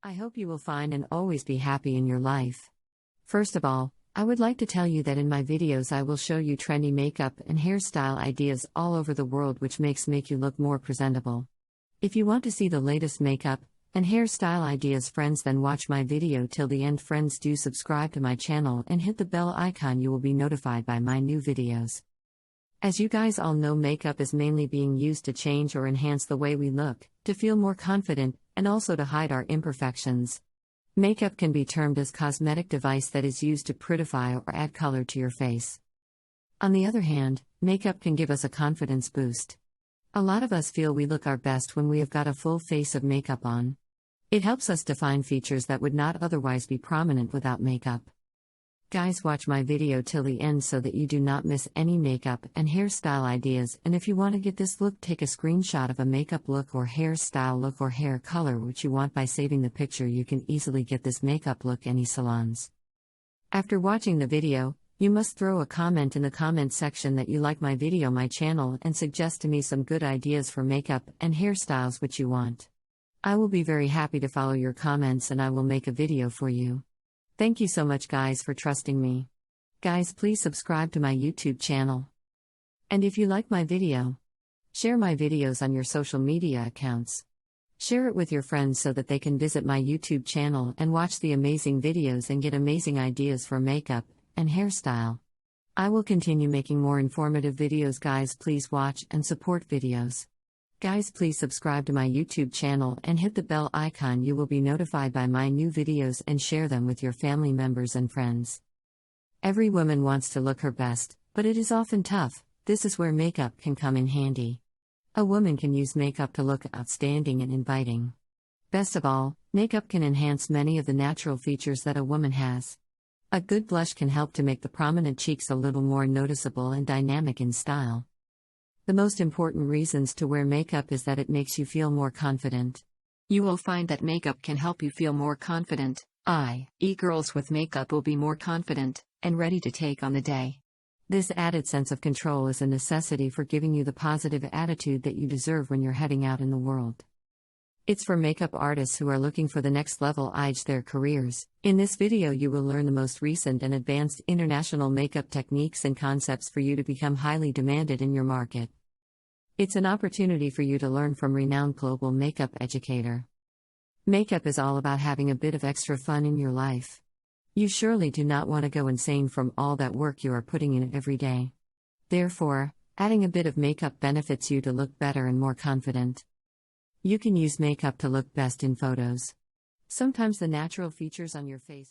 I hope you will find and always be happy in your life. First of all, I would like to tell you that in my videos I will show you trendy makeup and hairstyle ideas all over the world which make you look more presentable. If you want to see the latest makeup and hairstyle ideas friends, then watch my video till the end friends. Do subscribe to my channel and hit the bell icon, you will be notified by my new videos. As you guys all know, makeup is mainly being used to change or enhance the way we look, to feel more confident, and also to hide our imperfections. Makeup can be termed as cosmetic device that is used to prettify or add color to your face. On the other hand, makeup can give us a confidence boost. A lot of us feel we look our best when we have got a full face of makeup on. It helps us define features that would not otherwise be prominent without makeup. Guys, watch my video till the end so that you do not miss any makeup and hairstyle ideas, and if you want to get this look, take a screenshot of a makeup look or hairstyle look or hair color which you want. By saving the picture, you can easily get this makeup look any salons. After watching the video, you must throw a comment in the comment section that you like my video, my channel, and suggest to me some good ideas for makeup and hairstyles which you want. I will be very happy to follow your comments and I will make a video for you. Thank you so much guys for trusting me. Guys, please subscribe to my YouTube channel. And if you like my video, share my videos on your social media accounts. Share it with your friends so that they can visit my YouTube channel and watch the amazing videos and get amazing ideas for makeup and hairstyle. I will continue making more informative videos. Guys, please watch and support videos. Guys, please subscribe to my YouTube channel and hit the bell icon, you will be notified by my new videos, and share them with your family members and friends. Every woman wants to look her best, but it is often tough. This is where makeup can come in handy. A woman can use makeup to look outstanding and inviting. Best of all, makeup can enhance many of the natural features that a woman has. A good blush can help to make the prominent cheeks a little more noticeable and dynamic in style. The most important reasons to wear makeup is that it makes you feel more confident. You will find that makeup can help you feel more confident, i.e., girls with makeup will be more confident and ready to take on the day. This added sense of control is a necessity for giving you the positive attitude that you deserve when you're heading out in the world. It's for makeup artists who are looking for the next level edge their careers. In this video you will learn the most recent and advanced international makeup techniques and concepts for you to become highly demanded in your market. It's an opportunity for you to learn from renowned global makeup educator. Makeup is all about having a bit of extra fun in your life. You surely do not want to go insane from all that work you are putting in every day. Therefore, adding a bit of makeup benefits you to look better and more confident. You can use makeup to look best in photos. Sometimes the natural features on your face